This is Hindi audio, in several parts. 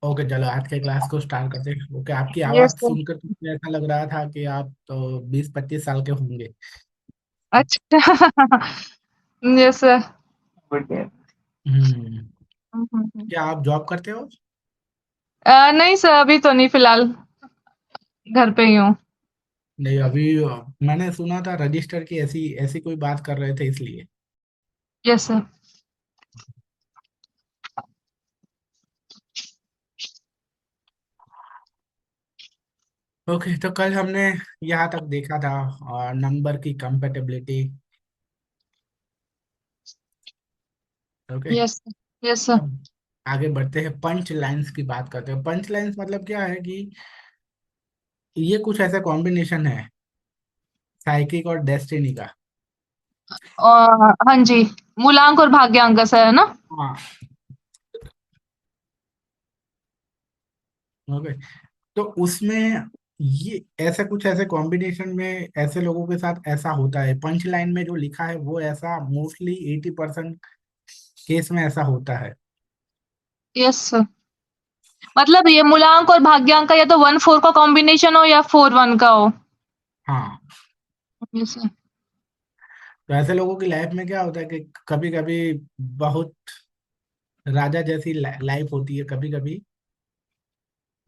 ओके, चलो आज के क्लास को स्टार्ट करते हैं। ओके, आपकी यस आवाज़ सर। सुनकर तो मुझे ऐसा लग रहा था कि आप तो 20-25 साल के होंगे। अच्छा। Yes sir. Hmm. Hmm, hmm, hmm. क्या आप जॉब करते हो? नहीं सर, अभी तो नहीं, फिलहाल घर पे ही हूँ। नहीं, अभी मैंने सुना था रजिस्टर की ऐसी ऐसी कोई बात कर रहे थे इसलिए। Yes sir. ओके, तो कल हमने यहाँ तक देखा था नंबर की compatibility. Okay, yes sir. Yes sir. अब आगे बढ़ते हैं, पंच लाइंस की बात करते हैं। पंच लाइंस मतलब क्या है कि ये कुछ ऐसा कॉम्बिनेशन है साइकिक और डेस्टिनी का। हाँ जी, मूलांक और भाग्यांक का सर, है ना? हाँ। ओके, तो उसमें ये ऐसा कुछ ऐसे कॉम्बिनेशन में ऐसे लोगों के साथ ऐसा होता है। पंच लाइन में जो लिखा है वो ऐसा मोस्टली 80% केस में ऐसा होता है। Yes sir. मतलब ये मूलांक और भाग्यांक का या तो 1-4 का कॉम्बिनेशन हो या 4-1 का हो। हाँ, यस सर। तो ऐसे लोगों की लाइफ में क्या होता है कि कभी कभी बहुत राजा जैसी लाइफ होती है, कभी कभी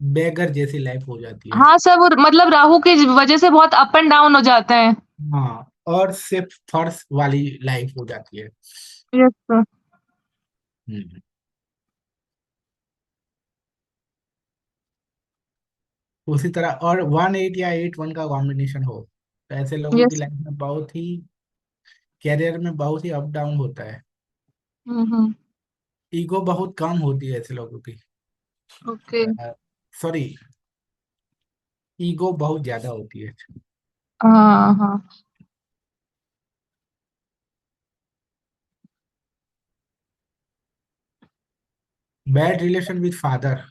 बेगर जैसी लाइफ हो जाती है। हाँ सर, वो मतलब राहु की वजह से बहुत अप एंड डाउन हो जाते हैं। हाँ, और सिर्फ फर्श वाली लाइफ हो जाती है। Yes sir. हम्म। उसी तरह और 1-8 या 8-1 का कॉम्बिनेशन हो तो ऐसे लोगों की यस। लाइफ में बहुत ही कैरियर में बहुत ही अप डाउन होता है। हम्म। ईगो बहुत कम होती है ऐसे लोगों की। ओके। सॉरी, ईगो बहुत ज्यादा होती है। हाँ हाँ। Bad relation with father.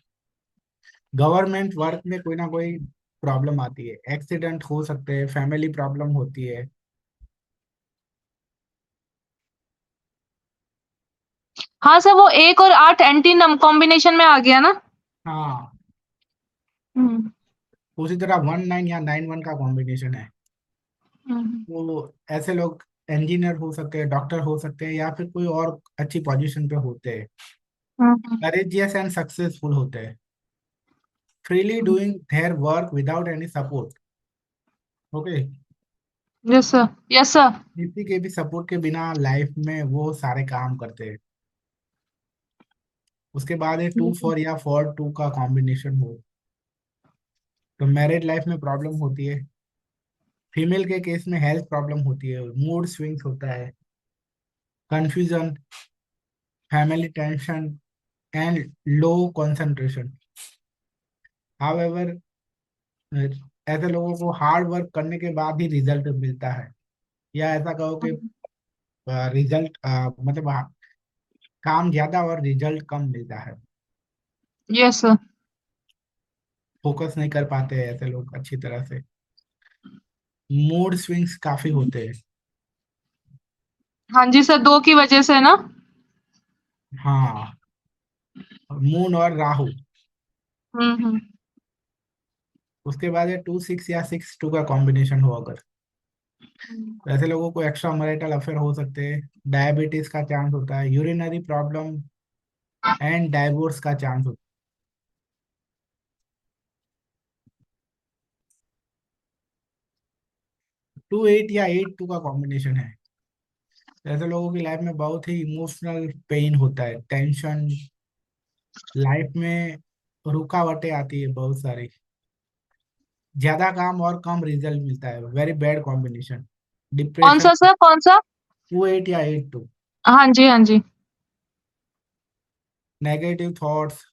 Government work में कोई ना कोई प्रॉब्लम आती है, एक्सीडेंट हो सकते हैं, फैमिली प्रॉब्लम होती है। हाँ सर, वो 1 और 8 एंटी नम कॉम्बिनेशन में आ गया ना? हाँ, हम्म। उसी तरह 1-9 या 9-1 का कॉम्बिनेशन है। हम्म। वो ऐसे लोग इंजीनियर हो सकते हैं, डॉक्टर हो सकते हैं, या फिर कोई और अच्छी पोजीशन पे होते हैं। हम्म। करेजियस एंड सक्सेसफुल होते हैं, freely doing their work without any support. Okay, yes sir. Yes sir. किसी के भी सपोर्ट के बिना लाइफ में वो सारे काम करते हैं। उसके बाद है 2-4 या 4-2 का कॉम्बिनेशन हो तो मैरिड लाइफ में प्रॉब्लम होती है। फीमेल के केस में हेल्थ प्रॉब्लम होती है, मूड स्विंग्स होता है, confusion, family tension and low concentration. However, ऐसे लोगों को हार्ड वर्क करने के बाद ही रिजल्ट मिलता है, या ऐसा कहो कि रिजल्ट मतलब काम ज्यादा और रिजल्ट कम मिलता है। Yes sir. फोकस नहीं कर पाते हैं ऐसे लोग अच्छी तरह से। मूड स्विंग्स काफी होते हैं। हाँ जी सर, 2 की वजह से ना? हाँ, मून और राहु। हम्म। उसके बाद है 2-6 या 6-2 का कॉम्बिनेशन हो अगर, तो ऐसे लोगों को एक्स्ट्रा मैरिटल अफेयर हो सकते हैं, डायबिटीज का चांस होता है, यूरिनरी प्रॉब्लम एंड डाइवोर्स का चांस होता 2-8 या 8-2 का कॉम्बिनेशन है। तो ऐसे लोगों की लाइफ में बहुत ही इमोशनल पेन होता है, टेंशन, लाइफ में रुकावटें आती है बहुत सारी, ज्यादा काम और कम रिजल्ट मिलता है, वेरी बैड कॉम्बिनेशन। कौन डिप्रेशन। सा सर, कौन सा? 2-8 या 8-2। हाँ जी, हाँ जी। नेगेटिव थॉट्स,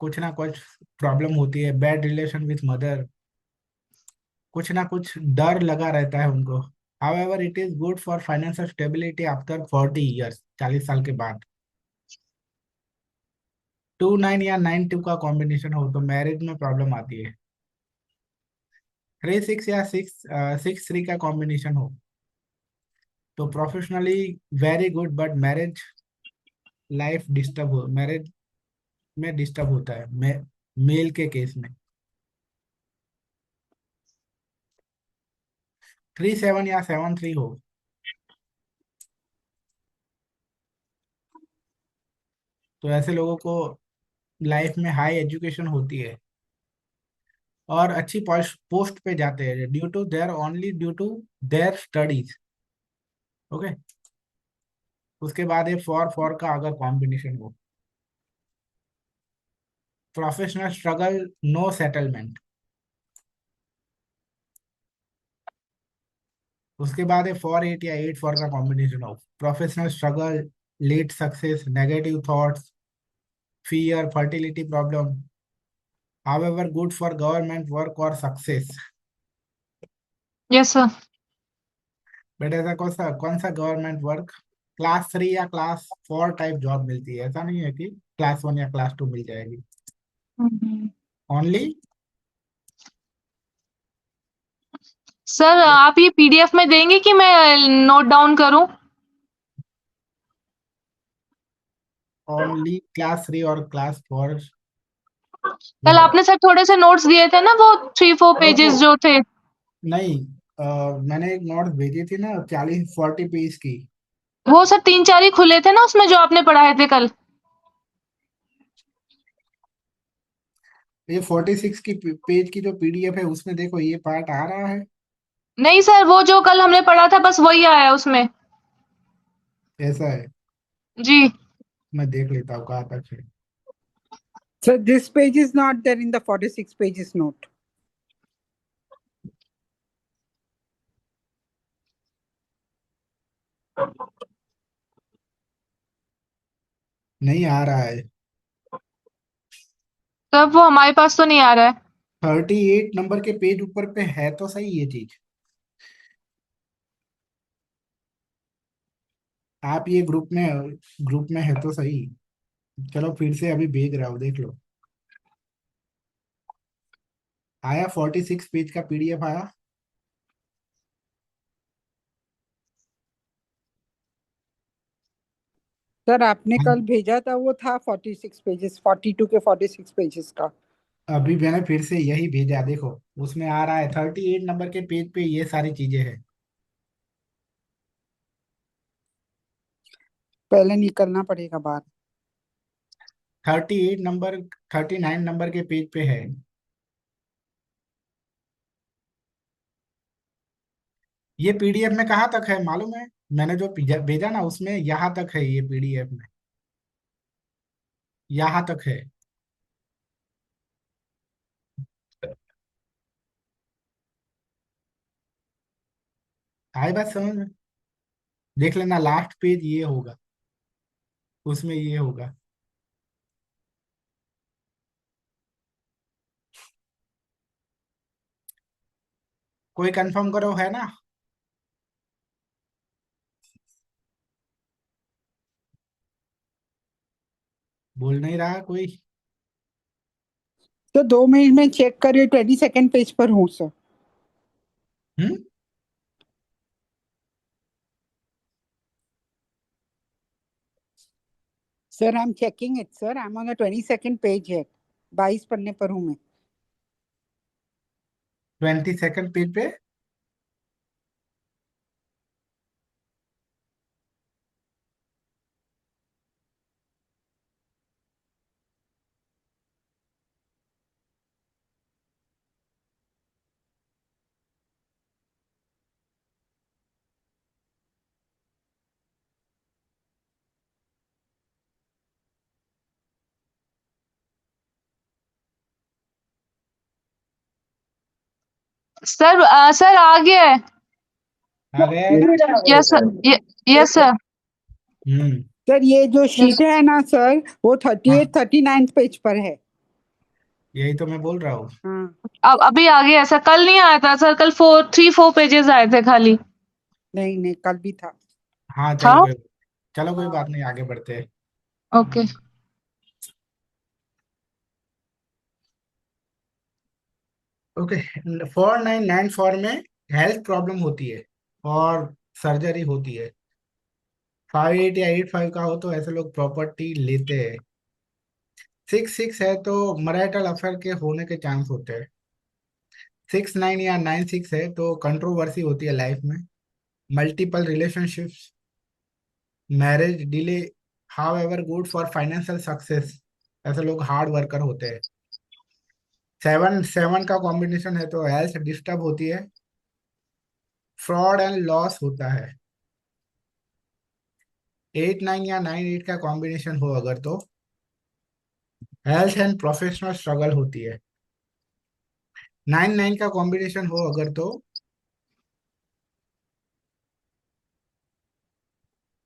कुछ ना कुछ प्रॉब्लम होती है, बैड रिलेशन विथ मदर, कुछ ना कुछ डर लगा रहता है उनको। However it is good for financial stability after 40 years, 40 साल के बाद। 2-9 या 9-2 का कॉम्बिनेशन हो तो मैरिज में प्रॉब्लम आती है। 3-6 या 6-3 का कॉम्बिनेशन हो तो professionally very good, but marriage life disturb हो, मैरिज में डिस्टर्ब होता है, मेल के केस में। 3-7 या 7-3 हो, तो ऐसे लोगों को लाइफ में हाई एजुकेशन होती है और अच्छी पोस्ट पे जाते हैं due to their, only due to their studies. Okay. उसके बाद ये फॉर का अगर कॉम्बिनेशन हो, प्रोफेशनल स्ट्रगल, नो सेटलमेंट। उसके बाद है 4-8 या 8-4 का कॉम्बिनेशन हो, professional struggle, late success, negative thoughts, fear, fertility problem, however good for government work or success। Yes sir. But ऐसा कौन सा गवर्नमेंट वर्क, क्लास 3 या क्लास 4 टाइप जॉब मिलती है, ऐसा नहीं है कि क्लास 1 या क्लास 2 मिल जाएगी ओनली। सर आप ये पीडीएफ में देंगे कि मैं नोट डाउन करूं? ओनली क्लास 3 और क्लास 4 कल जॉब। आपने सर थोड़े से नोट्स दिए थे ना, वो 3-4 रुको, पेजेस जो थे। नहीं, मैंने एक नोट भेजी थी ना, 40-40 पेज की। वो सर 3-4 ही खुले थे ना उसमें जो आपने पढ़ाए थे कल। ये 46 की पेज की जो पीडीएफ है उसमें देखो ये पार्ट आ रहा है। नहीं सर, वो जो कल हमने पढ़ा था बस वही आया है उसमें। ऐसा है, जी। मैं देख लेता हूँ कहाँ तक है। So this page is not there in the 46 pages note. नहीं आ रहा है। तब वो हमारे पास तो नहीं आ रहा है। 38 नंबर के पेज ऊपर पे है तो सही ये चीज। आप ये ग्रुप में है तो सही। चलो फिर से अभी भेज रहा हूँ, देख लो। आया, 46 पेज का पीडीएफ आया। सर आपने कल भेजा था वो था 46 पेजेस, 42 के 46 पेजेस का। अभी मैंने फिर से यही भेजा, देखो उसमें आ रहा है 38 नंबर के पेज पे ये सारी चीजें हैं। पहले निकलना पड़ेगा बाहर। 38 नंबर, 39 नंबर के पेज पे है। ये पीडीएफ में कहाँ तक है मालूम है? मैंने जो भेजा ना उसमें यहाँ तक है, ये पीडीएफ में यहाँ तक है। आई बात समझ में? देख लेना, लास्ट पेज ये होगा, उसमें ये होगा। कोई कंफर्म करो, है ना? बोल नहीं रहा कोई। तो 2 मिनट में चेक करिए, 22nd पेज पर हूँ sir. Hmm. Sir I am checking it sir, I am on the 22nd page है। 22 पन्ने पर हूँ मैं। 22nd पेज पे। सर आ गया है। आ गया है ना? Yes sir. Yes sir. Hmm. Sir ये जो शीट है ना सर, वो हाँ, 39 पेज पर है। यही तो मैं बोल रहा हूँ। हाँ। अब अभी आ गया है सर, कल नहीं आया था सर, कल 3-4 पेजेस आए थे खाली। नहीं नहीं, कल भी था। हाँ चलो हाँ। कोई बात नहीं, आगे बढ़ते हैं। ओके। ओके। 4994 में हेल्थ प्रॉब्लम होती है और सर्जरी होती है। 58 या 85 का हो तो ऐसे लोग प्रॉपर्टी लेते हैं। 6 6 है तो मैरिटल अफेयर के होने के चांस होते हैं। 6 9 या 9 6 है तो कंट्रोवर्सी होती है लाइफ में, multiple relationships, marriage delay, how ever good for financial success, ऐसे लोग हार्ड वर्कर होते हैं। 7 7 का कॉम्बिनेशन है तो हेल्थ डिस्टर्ब होती है, फ्रॉड एंड लॉस होता है। 8 9 या 9 8 का कॉम्बिनेशन हो अगर तो हेल्थ एंड प्रोफेशनल स्ट्रगल होती है। 9 9 का कॉम्बिनेशन हो अगर तो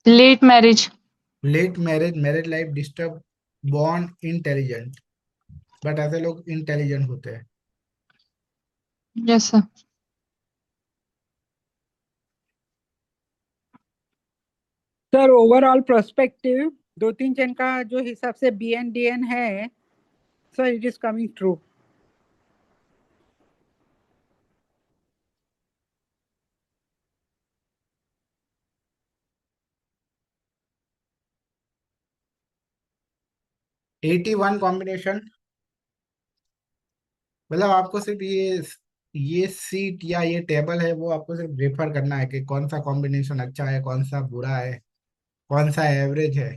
late marriage. Late marriage, marriage life disturb, born intelligent, but ऐसे लोग इंटेलिजेंट होते हैं। Yes sir. Sir overall prospective 2 3 का जो हिसाब से BNDN है, sir it is coming true. #81 combination, मतलब आपको सिर्फ ये सीट या ये टेबल है वो आपको सिर्फ रेफर करना है कि कौन सा कॉम्बिनेशन अच्छा है, कौन सा बुरा है, कौन सा एवरेज है।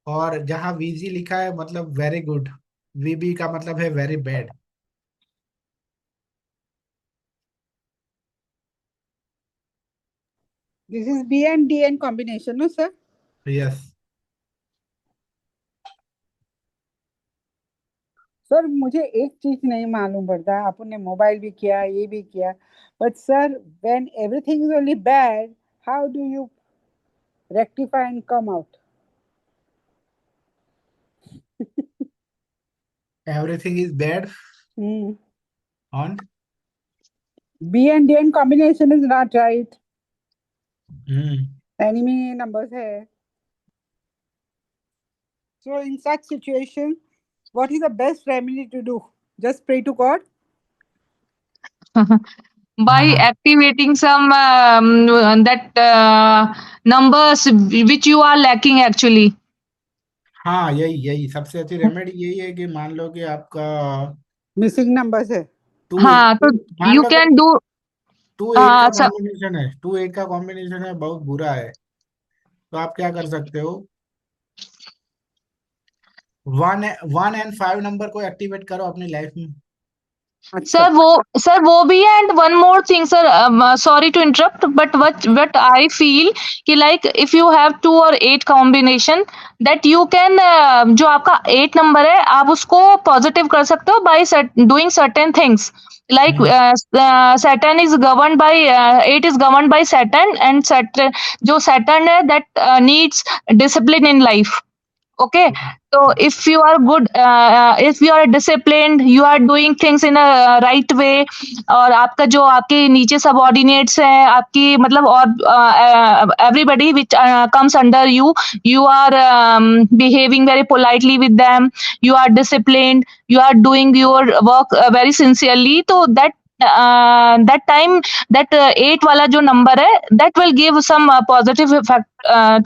और जहाँ VG लिखा है मतलब वेरी गुड, VB का मतलब है very bad. This is BNDN combination, no sir? Yes. Sir मुझे एक चीज नहीं मालूम पड़ता, आपने मोबाइल भी किया, ये भी किया, but sir when everything is only bad, how do you rectify and come out? Everything is bad on. BNDN combination is not right. Hmm. Enemy numbers है. So in such situation, what is the best remedy to do? Just pray to God. By हाँ activating some that numbers which you are lacking actually. हाँ, यही यही सबसे अच्छी रेमेडी यही है कि मान लो कि आपका Missing numbers है. टू हाँ, तो मान you लो कि can do 2 8 का so, कॉम्बिनेशन है, 2 8 का कॉम्बिनेशन है, बहुत बुरा है। तो आप क्या कर सकते हो, 1 1 एंड 5 नंबर को एक्टिवेट करो अपनी लाइफ में। अच्छा. सर वो भी है and one more thing sir, sorry to interrupt but what I feel कि लाइक इफ यू हैव 2 और 8 कॉम्बिनेशन दैट यू कैन जो आपका 8 नंबर है आप उसको पॉजिटिव कर सकते हो by doing certain things like hmm Saturn is governed by 8 is governed by Saturn and Saturn जो Saturn है that needs discipline in life. Okay, so if you are good, if you are disciplined, you are doing things in a right way, और आपका जो आपके नीचे subordinates हैं आपकी मतलब और everybody which comes under you, you are behaving very politely with them, you are disciplined, you are doing your work very sincerely, तो that time that 8 वाला जो number है that will give some positive effect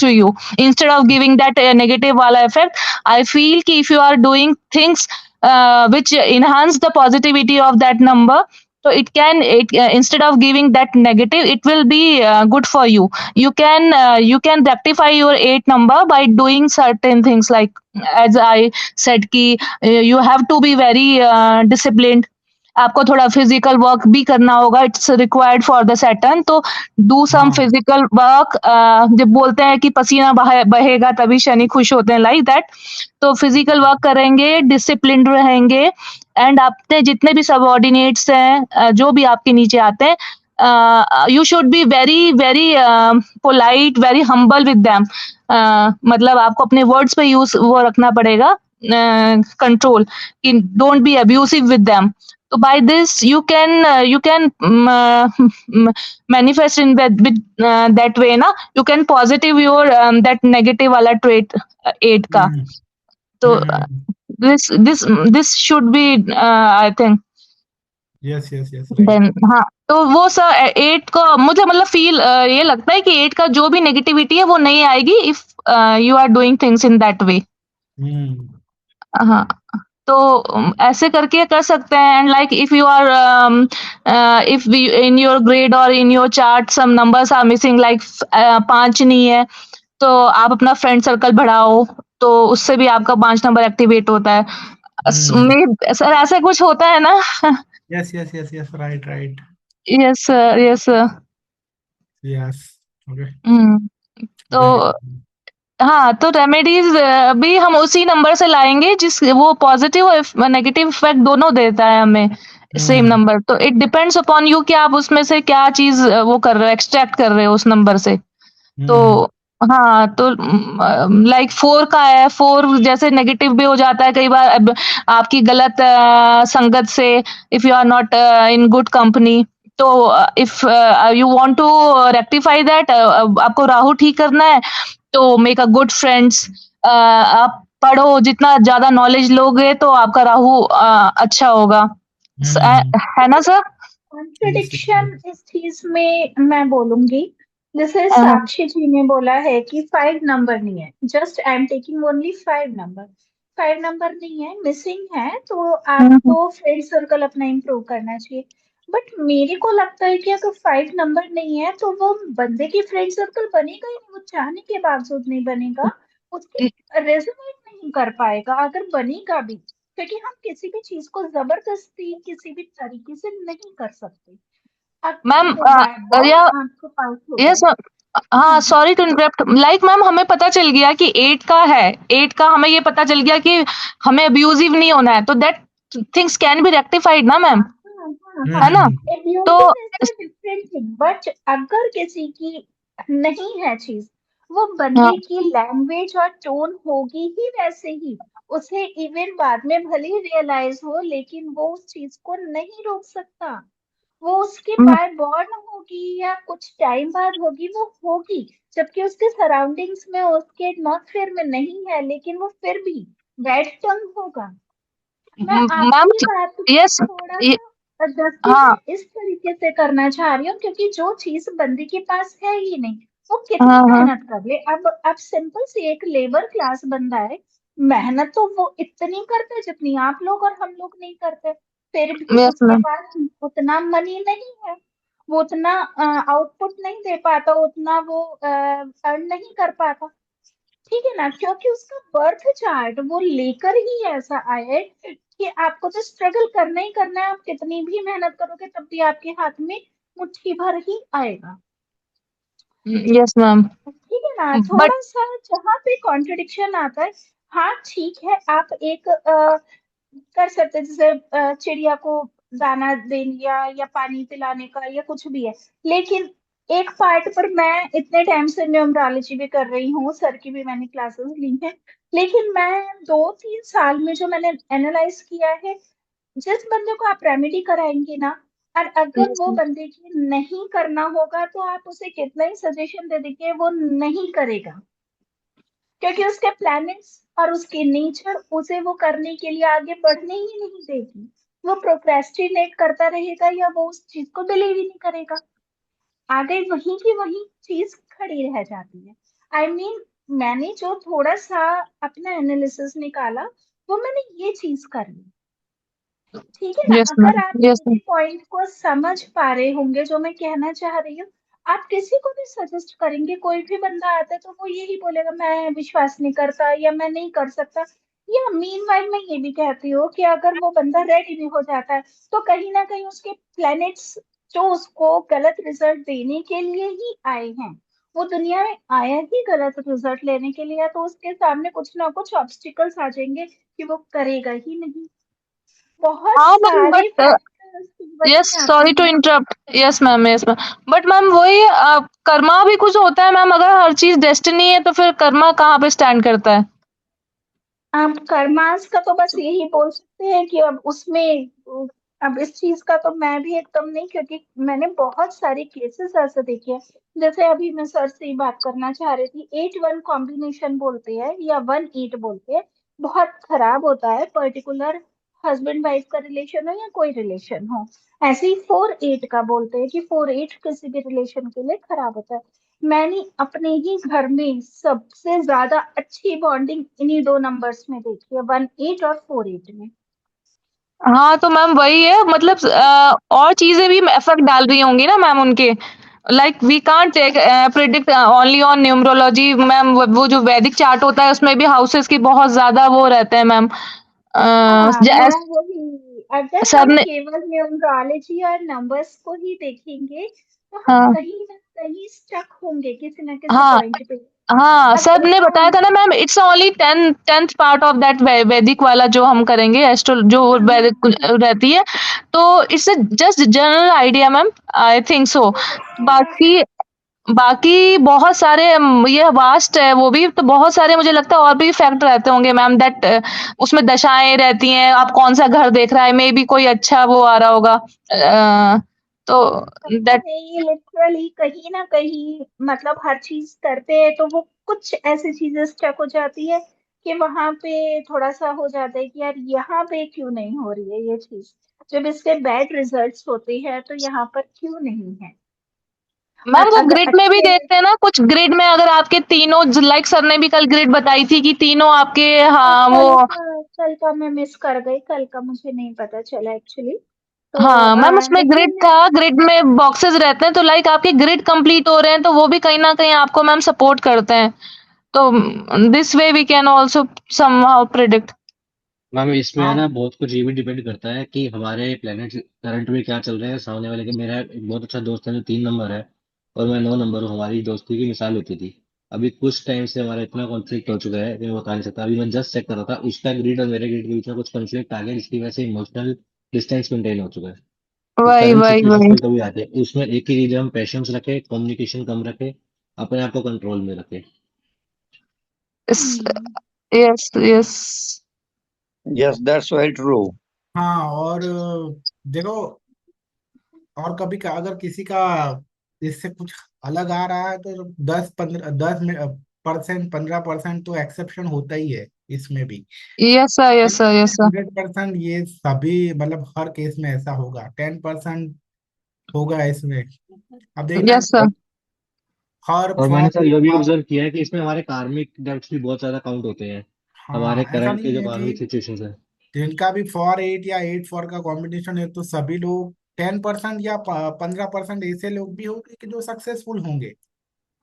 to you instead of giving that negative wala effect. I feel ki if you are doing things which enhance the positivity of that number, so it instead of giving that negative it will be good for you. You can rectify your 8 number by doing certain things like as I said ki you have to be very disciplined. आपको थोड़ा फिजिकल वर्क भी करना होगा, it's required for the Saturn, तो डू सम हाँ फिजिकल वर्क। जब बोलते हैं कि पसीना बहेगा तभी शनि खुश होते हैं, लाइक दैट। तो फिजिकल वर्क करेंगे, डिसिप्लिन रहेंगे एंड आपने जितने भी सबऑर्डिनेट्स हैं जो भी आपके नीचे आते हैं, you should be very very polite, very humble with them. मतलब आपको अपने वर्ड्स पे यूज वो रखना पड़ेगा, कंट्रोल, कि don't be abusive with them. So by this you can manifest in that way ना, you can positive your that negative वाला trait 8 का। हम्म तो हम्म। this should be I think yes yes yes right. then हाँ। तो वो सर 8 को मुझे मतलब फील ये लगता है कि 8 का जो भी नेगेटिविटी है वो नहीं आएगी if you are doing things in that way। हम्म हाँ, तो ऐसे करके कर सकते हैं। And like if you are if in your grade or in your chart some numbers are missing, like 5 नहीं है, तो आप अपना फ्रेंड सर्कल बढ़ाओ, तो उससे भी आपका 5 नंबर एक्टिवेट होता है। सर ऐसा कुछ होता है ना? Yes yes yes yes, right right, yes sir, yes sir. Yes, okay, तो वेरी, हाँ, तो रेमेडीज भी हम उसी नंबर से लाएंगे जिस वो पॉजिटिव और नेगेटिव इफेक्ट दोनों देता है हमें, सेम हम्म नंबर। तो इट डिपेंड्स अपॉन यू कि आप उसमें से क्या चीज वो कर रहे हो, एक्सट्रैक्ट कर रहे हो उस नंबर से। तो हम्म हाँ, तो लाइक 4 का है, 4 जैसे नेगेटिव भी हो जाता है कई बार, अब आपकी गलत संगत से, if you are not in good company. तो if you want to rectify that, आपको राहु ठीक करना है, तो मेक अ गुड फ्रेंड्स। आप पढ़ो, जितना ज्यादा नॉलेज लोगे तो आपका राहु अच्छा होगा। हम्म, है ना सर? यस यस, कॉन्ट्रडिक्शन इस चीज में मैं बोलूंगी, जैसे हाँ, साक्षी जी ने बोला है कि 5 नंबर नहीं है, just I am taking only 5 number. 5 number नहीं है, मिसिंग है, तो हम्म, आपको फ्रेंड सर्कल अपना इम्प्रूव करना चाहिए। बट मेरे को लगता है कि अगर 5 नंबर नहीं है तो वो बंदे की फ्रेंड सर्कल बनेगा ही नहीं, वो चाहने के बावजूद नहीं बनेगा, उसके रेजोनेट नहीं कर पाएगा अगर बनेगा भी, क्योंकि हम किसी भी चीज को जबरदस्ती किसी भी तरीके से नहीं कर सकते। अब मैम बाय बॉर्न या आपके पास होगा। यस, हाँ हाँ, जी। Sorry to interrupt. Like ma'am, हमें पता चल गया कि 8 का है, 8 का हमें ये पता चल गया कि हमें अब्यूजिव नहीं होना है, तो that things can be rectified ना मैम, हाँ हाँ हाँ, है ना? तो abusing is a different thing, but अगर किसी की नहीं है चीज, वो हाँ, बंदे की लैंग्वेज और टोन होगी ही वैसे ही, उसे इवन बाद में भले ही रियलाइज हो, लेकिन वो उस चीज को नहीं रोक सकता। वो उसके हम्म, बाय बॉर्न होगी या कुछ टाइम बाद होगी, वो होगी, जबकि उसके सराउंडिंग्स में उसके एटमॉस्फेयर में नहीं है, लेकिन वो फिर भी बैड टंग होगा। मैं मैम, आपकी बात को यस, थोड़ा सा हाँ, जस्टिफाई इस तरीके से करना चाह रही हूँ, क्योंकि जो चीज बंदे के पास है ही नहीं, वो कितनी हाँ, हाँ, मेहनत कर ले। अब सिंपल सी एक लेबर क्लास बंदा है, मेहनत तो वो इतनी करते जितनी आप लोग और हम लोग नहीं करते, फिर भी यस उसके मैम, पास उतना मनी नहीं है, वो उतना आउटपुट नहीं दे पाता, उतना वो अर्न नहीं कर पाता। ठीक है ना, क्योंकि उसका बर्थ चार्ट वो लेकर ही ऐसा आया है कि आपको तो स्ट्रगल करना ही करना है, आप कितनी भी मेहनत करोगे तब भी आपके हाथ में मुट्ठी भर ही आएगा। यस मैम, ठीक है ना, बट थोड़ा सा जहाँ पे कॉन्ट्रडिक्शन आता है, हाँ ठीक है, आप एक कर सकते हैं, जैसे चिड़िया को दाना दे लिया या पानी पिलाने का या कुछ भी है, लेकिन एक पार्ट पर मैं इतने टाइम से न्यूमरोलॉजी भी कर रही हूँ, सर की भी मैंने क्लासेस ली हैं, लेकिन मैं 2-3 साल में जो मैंने एनालाइज किया है, जिस बंदे को आप रेमेडी कराएंगे ना, और अगर यस वो मैम, बंदे की नहीं करना होगा तो आप उसे कितना ही सजेशन दे देंगे, वो नहीं करेगा, क्योंकि उसके प्लैनेट्स और उसके नेचर उसे वो करने के लिए आगे बढ़ने ही नहीं देगी। वो प्रोक्रेस्टिनेट करता रहेगा या वो उस चीज को बिलीव ही नहीं करेगा, आगे वहीं की वहीं चीज खड़ी रह जाती है। आई मीन मैंने जो थोड़ा सा अपना एनालिसिस निकाला, वो मैंने ये चीज कर ली। ठीक है ना, यस अगर मैम, आप यस मेरे मैम, पॉइंट को समझ पा रहे होंगे जो मैं कहना चाह रही हूँ, आप किसी को भी सजेस्ट करेंगे, कोई भी बंदा आता है तो वो यही बोलेगा मैं विश्वास नहीं करता या मैं नहीं कर सकता। या मीनवाइल मैं ये भी कहती हूँ कि अगर वो बंदा रेडी भी हो जाता है, तो कहीं ना कहीं उसके प्लैनेट्स जो उसको गलत रिजल्ट देने के लिए ही आए हैं, वो दुनिया में आया ही गलत रिजल्ट लेने के लिए है, तो उसके सामने कुछ ना कुछ ऑब्स्टिकल्स आ जाएंगे कि वो करेगा ही नहीं। बहुत हाँ मैम, सारे बट फैक्टर्स की यस, वजह से आते सॉरी हैं टू ना। Interrupt. Yes ma'am, yes ma'am, but ma'am वही कर्मा भी कुछ होता है मैम, अगर हर चीज डेस्टिनी है तो फिर कर्मा कहाँ पे स्टैंड करता है? आप कर्मास का तो बस यही बोल सकते हैं कि अब उसमें अब इस चीज का तो मैं भी एकदम नहीं, क्योंकि मैंने बहुत सारे केसेस ऐसे देखे हैं। जैसे अभी मैं सर से ही बात करना चाह रही थी, 8-1 कॉम्बिनेशन बोलते हैं या 1-8 बोलते हैं, बहुत खराब होता है, पर्टिकुलर हस्बैंड वाइफ का रिलेशन हो या कोई रिलेशन हो। ऐसे ही 4-8 का बोलते हैं कि 4-8 किसी भी रिलेशन के लिए खराब होता है। मैंने अपने ही घर में सबसे ज्यादा अच्छी बॉन्डिंग इन्हीं दो नंबर्स में देखी है, 18 और 48 में। हाँ, तो मैम वही है, मतलब और चीजें भी इफेक्ट डाल रही होंगी ना मैम उनके। Like we can't predict only on numerology ma'am. वो जो वैदिक चार्ट होता है उसमें भी हाउसेस की बहुत ज्यादा वो रहते हैं मैम। हाँ मैं वही, अगर सर हम ने, केवल न्यूमरोलॉजी और नंबर्स को ही देखेंगे तो हम हाँ कहीं ना कहीं स्टक होंगे किसी ना किसी हाँ पॉइंट पे। हाँ, सर अगर ने बताया हम, था ना ma'am, it's only tenth part of that वैदिक वाला जो हम करेंगे, एस्ट्रो जो हाँ हाँ वैदिक हाँ, रहती है। तो it's just general idea ma'am, I think so. वो तो होगा। बाकी बाकी बहुत सारे ये वास्ट है वो भी, तो बहुत सारे मुझे लगता है और भी फैक्ट रहते होंगे मैम, दैट उसमें दशाएं रहती हैं, आप कौन सा घर देख रहा है, मे बी कोई अच्छा वो आ रहा होगा। तो पता दैट, नहीं, लिटरली कहीं ना कहीं मतलब हर चीज करते हैं तो वो कुछ ऐसी चीजें स्टक हो जाती है कि वहां पे थोड़ा सा हो जाता है कि यार यहाँ पे क्यों नहीं हो रही है ये चीज, जब इसके बैड रिजल्ट्स होते हैं तो यहाँ पर क्यों नहीं है। मैम और वो अगर ग्रिड में भी अच्छे, देखते हैं ना, कुछ ग्रिड में अगर आपके तीनों, लाइक सर ने भी कल ग्रिड बताई थी कि तीनों आपके, हाँ वो, कल का मैं मिस कर गई, कल का मुझे नहीं पता चला एक्चुअली। तो हाँ मैम उसमें ग्रिड लेकिन था, ग्रिड में बॉक्सेस रहते हैं, तो लाइक आपके ग्रिड कंप्लीट हो रहे हैं तो वो भी कहीं ना कहीं आपको मैम सपोर्ट करते हैं। तो this way we can also somehow predict. Ma'am इसमें है हाँ ना बहुत कुछ ये भी डिपेंड करता है कि हमारे प्लेनेट करंट में क्या चल रहे हैं सामने वाले के। मेरा एक बहुत अच्छा दोस्त है जो 3 नंबर है और मैं 9 नंबर हूँ। हमारी दोस्ती की मिसाल होती थी। अभी कुछ टाइम से हमारा इतना कॉन्फ्लिक्ट हो चुका है कि मैं बता नहीं सकता। अभी मैं जस्ट चेक कर रहा था, उसका ग्रिड और मेरे ग्रिड के बीच में कुछ कॉन्फ्लिक्ट आ गया जिसकी वजह से इमोशनल डिस्टेंस मेंटेन हो चुका है। ये वही करंट वही सिचुएशन वही। कभी कभी आती है, उसमें एक ही चीज है, हम पेशेंस रखें, कम्युनिकेशन कम रखें, अपने आप को कंट्रोल में रखें। Hmm, yes yes. Yes, that's very true. हाँ, और देखो, और कभी का अगर किसी का इससे कुछ अलग आ रहा है तो 10-15% 15% तो एक्सेप्शन होता ही है इसमें भी। Yes sir yes sir yes sir. 100% ये सभी मतलब हर केस में ऐसा होगा, 10% होगा इसमें। अब देखना यस सर। हर और मैंने फॉर्म। सर ये भी ऑब्जर्व किया है कि इसमें हमारे कार्मिक डेब्ट्स भी बहुत ज्यादा काउंट होते हैं। हाँ, हमारे ऐसा करंट के नहीं जो है कि कार्मिक सिचुएशंस है। जिनका भी 4-8 या 8-4 का कॉम्बिनेशन है तो सभी लोग 10% या 15% ऐसे लोग भी होंगे कि जो सक्सेसफुल होंगे।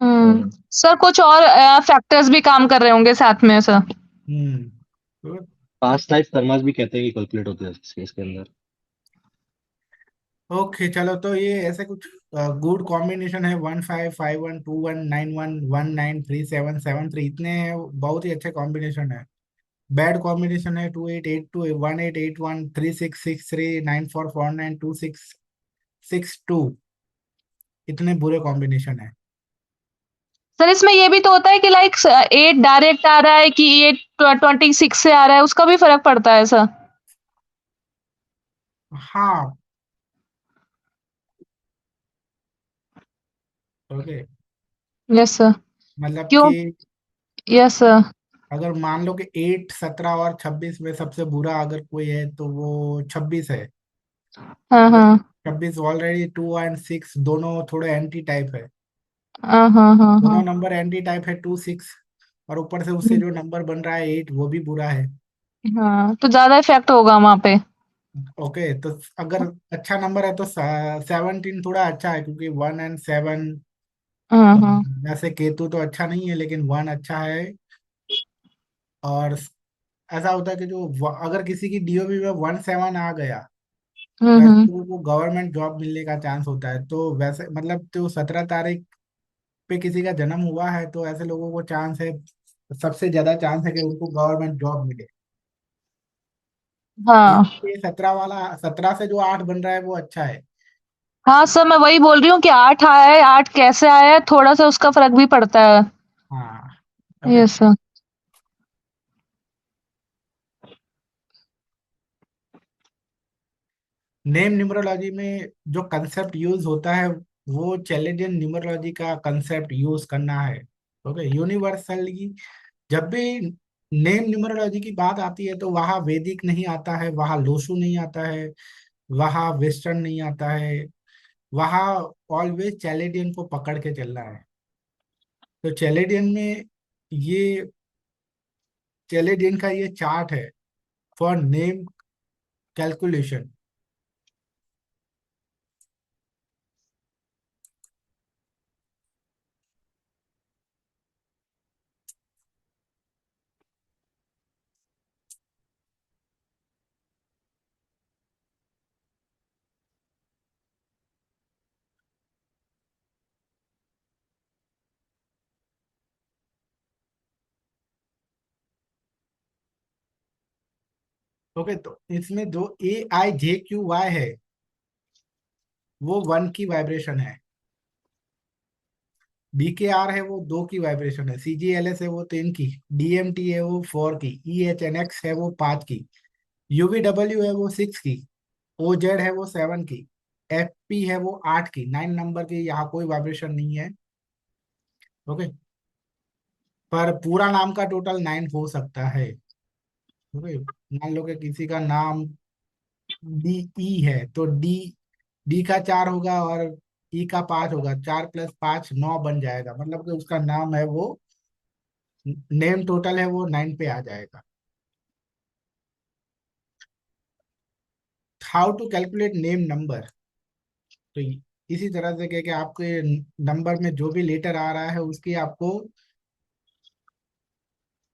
सर कुछ और फैक्टर्स भी काम कर रहे होंगे साथ में सर। हम्म। तो पास्ट लाइफ कर्मास भी कहते हैं कि कैलकुलेट होते हैं इसके अंदर। ओके, चलो, तो ये ऐसे कुछ गुड कॉम्बिनेशन है, 15512191193773, इतने बहुत ही अच्छे कॉम्बिनेशन है। बैड कॉम्बिनेशन है 2882 1881366394492662, इतने बुरे कॉम्बिनेशन है। सर इसमें ये भी तो होता है कि लाइक 8 डायरेक्ट आ रहा है कि 8 26 से आ रहा है, उसका भी फर्क पड़ता है सर। हाँ। Okay, yes sir. मतलब क्यों? कि यस सर। अगर मान लो कि 8 17 और 26 में सबसे बुरा अगर कोई है तो वो 26 है। हाँ हाँ 26 ऑलरेडी 2 और 6 दोनों थोड़े एंटी टाइप है। हाँ हाँ हाँ हाँ। दोनों नंबर एंटी टाइप है, 2 6, और ऊपर से उससे जो नंबर बन रहा है 8 वो भी बुरा है। हाँ, तो ज्यादा इफेक्ट होगा वहां पे। ओके, तो अगर अच्छा नंबर है तो 17 थोड़ा अच्छा है, क्योंकि 1 और 7, हाँ हाँ। वैसे केतु तो अच्छा नहीं है लेकिन 1 अच्छा है। और ऐसा होता है कि जो अगर किसी की डीओबी में 1 7 आ गया तो ऐसे हम्म। लोगों को गवर्नमेंट जॉब मिलने का चांस होता है। तो वैसे मतलब तो 17 तारीख पे किसी का जन्म हुआ है तो ऐसे लोगों को चांस है, सबसे ज्यादा चांस है कि उनको गवर्नमेंट जॉब मिले। हाँ ये 17 से जो 8 बन रहा है वो अच्छा है। हाँ सर, मैं वही बोल रही हूँ कि 8 आया है, 8 कैसे आया है, थोड़ा सा उसका फर्क भी पड़ता है। हाँ। Okay, yes sir. Name numerology में जो कंसेप्ट यूज होता है वो चैलेंजियन न्यूमरोलॉजी का कंसेप्ट यूज करना है। ओके, यूनिवर्सली जब भी नेम न्यूमरोलॉजी की बात आती है तो वहाँ वैदिक नहीं आता है, वहाँ लोशु नहीं आता है, वहाँ वेस्टर्न नहीं आता है, वहाँ ऑलवेज चैलेंजियन को पकड़ के चलना है। तो चैलेडियन में ये चैलेडियन का ये चार्ट है फॉर नेम कैलकुलेशन। ओके, तो इसमें जो AIJQY है वो 1 की वाइब्रेशन है, BKR है वो 2 की वाइब्रेशन है, CGLS है वो 3 की, DMT है वो 4 की, EHNX है वो 5 की, UVW है वो 6 की, OZ है वो 7 की, FP है वो 8 की, 9 नंबर की यहाँ कोई वाइब्रेशन नहीं है। ओके, पर पूरा नाम का टोटल 9 हो सकता है। ओके, मान लो कि किसी का नाम DE है तो डी का 4 होगा और ई का 5 होगा, 4 + 5 9 बन जाएगा, मतलब कि उसका नाम है वो, नेम टोटल है वो 9 पे आ जाएगा। How to calculate name number. तो इसी तरह से कि आपके नंबर में जो भी लेटर आ रहा है उसकी आपको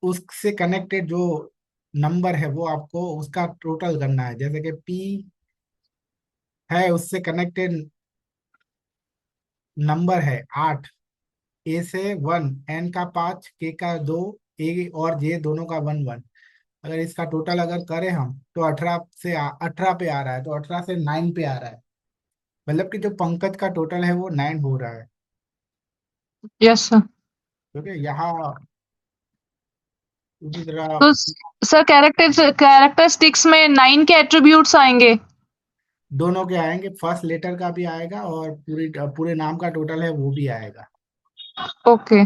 उससे कनेक्टेड जो नंबर है वो आपको उसका टोटल करना है। जैसे कि P है उससे कनेक्टेड नंबर है 8, A से 1, N का 5, K का 2, A और J दोनों का 1 1। अगर इसका टोटल अगर करें हम तो 18 पे आ रहा है, तो 18 से 9 पे आ रहा है, मतलब कि जो पंकज का टोटल है वो 9 हो रहा है। Yes sir. क्योंकि यहाँ उसी तरह तो सर कैरेक्टरिस्टिक्स में 9 के एट्रीब्यूट्स आएंगे। दोनों के आएंगे, फर्स्ट लेटर का भी आएगा और पूरे नाम का टोटल है वो भी आएगा। ओके।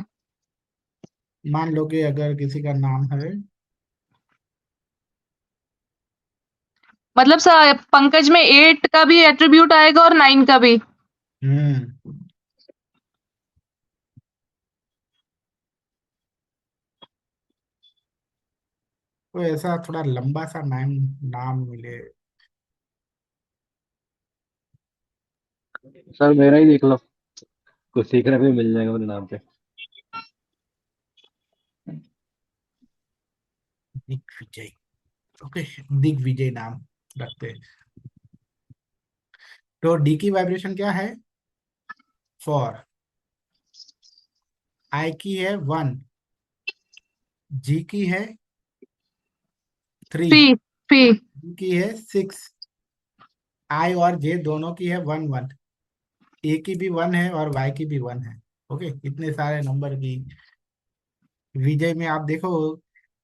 मान लो कि अगर किसी का नाम है, मतलब सर पंकज में 8 का भी एट्रीब्यूट आएगा और 9 का भी। हम्म तो ऐसा थोड़ा लंबा सा नाम नाम मिले। सर मेरा ही देख लो, कुछ सीखने को भी मिल जाएगा मेरे नाम पे। दिग्विजय। ओके, दिग्विजय नाम रखते हैं। तो डी की वाइब्रेशन क्या है? 4, आई की है 1, जी की है 3, पी पी। जी की है 6, आई और जे दोनों की है 1 1, ए की भी 1 है और वाई की भी 1 है। ओके, इतने सारे नंबर की विजय में आप देखो,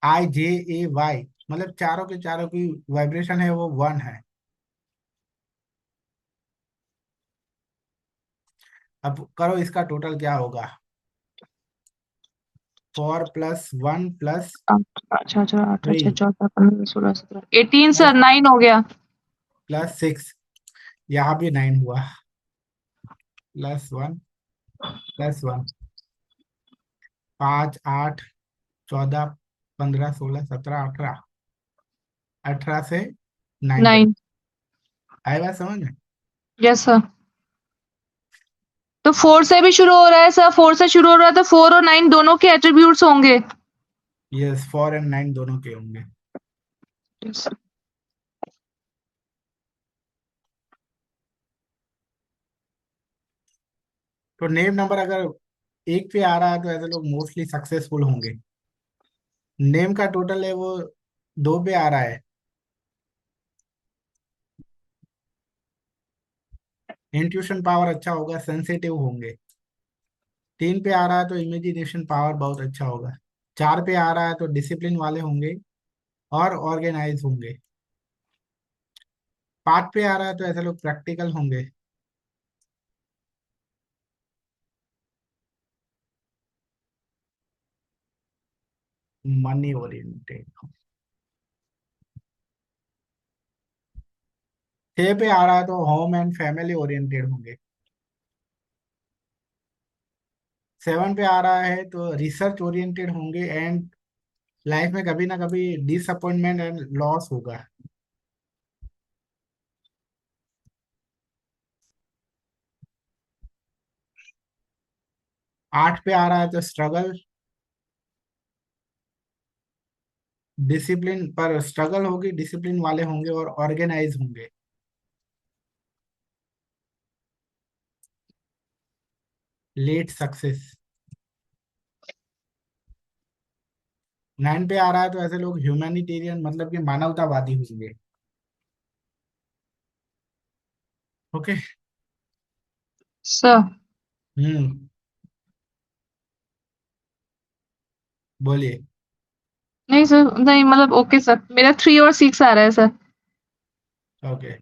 IJAY, मतलब चारों के चारों की वाइब्रेशन है वो 1 है। अब करो इसका टोटल क्या होगा। 4 + 1 + अच्छा अच्छा 8 3 अच्छा 14 15 16 17 18 प्लस सर 9 हो गया। 6, यहाँ भी 9 हुआ, +1 +1, 5 8 14 15 16 17 18, 18 से 9 तक। 9। आई बात समझ में? Yes sir. तो 4 से भी शुरू हो रहा है सर, 4 से शुरू हो रहा है तो 4 और 9 दोनों के एट्रीब्यूट्स होंगे। यस, 4 और 9 दोनों के होंगे। यस। तो नेम नंबर अगर 1 पे आ रहा है तो ऐसे लोग मोस्टली सक्सेसफुल होंगे। नेम का टोटल है वो 2 पे आ रहा है, इंट्यूशन पावर अच्छा होगा, सेंसिटिव होंगे। 3 पे आ रहा है तो इमेजिनेशन पावर बहुत अच्छा होगा। 4 पे आ रहा है तो डिसिप्लिन वाले होंगे और ऑर्गेनाइज होंगे। 5 पे आ रहा है तो ऐसे लोग प्रैक्टिकल होंगे। Money oriented. 6 पे आ रहा है तो होम एंड फैमिली ओरिएंटेड होंगे। 7 पे आ रहा है तो रिसर्च ओरिएंटेड होंगे एंड लाइफ में कभी ना कभी डिसअपॉइंटमेंट एंड लॉस होगा। 8 पे आ रहा है तो स्ट्रगल, डिसिप्लिन पर स्ट्रगल होगी, डिसिप्लिन वाले होंगे और ऑर्गेनाइज होंगे। Late success. 9 पे आ रहा है तो ऐसे लोग ह्यूमैनिटेरियन मतलब कि मानवतावादी होंगे। ओके। सर हम्म। बोलिए। नहीं सर, नहीं मतलब ओके सर, मेरा 3 और 6 आ रहा है सर। ओके।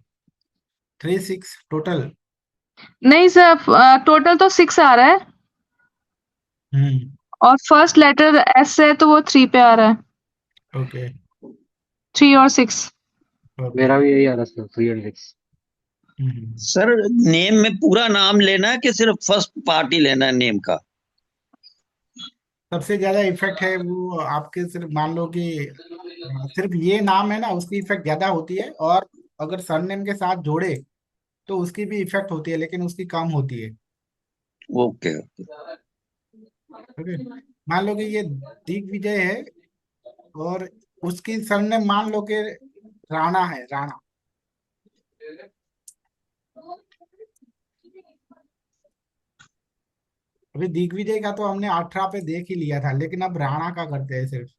3 6 टोटल। नहीं सर, टोटल तो 6 आ रहा है हम्म। और फर्स्ट लेटर एस है तो वो 3 पे आ रहा है। ओके। 3 और 6। ओके। मेरा भी यही आ रहा था, 3 और 6। हम्म। सर, नेम में पूरा नाम लेना है कि सिर्फ फर्स्ट पार्ट ही लेना है नेम का? सबसे ज्यादा इफेक्ट है वो आपके, सिर्फ मान लो कि सिर्फ ये नाम है ना, उसकी इफेक्ट ज्यादा होती है, और अगर सरनेम के साथ जोड़े तो उसकी भी इफेक्ट होती है लेकिन उसकी कम होती है। ओके। ओके। मान लो कि ये दिग्विजय है और उसकी सरनेम मान लो कि राणा है, राणा। अभी दिग्विजय का तो हमने 18 पे देख ही लिया था, लेकिन अब राणा का करते हैं सिर्फ।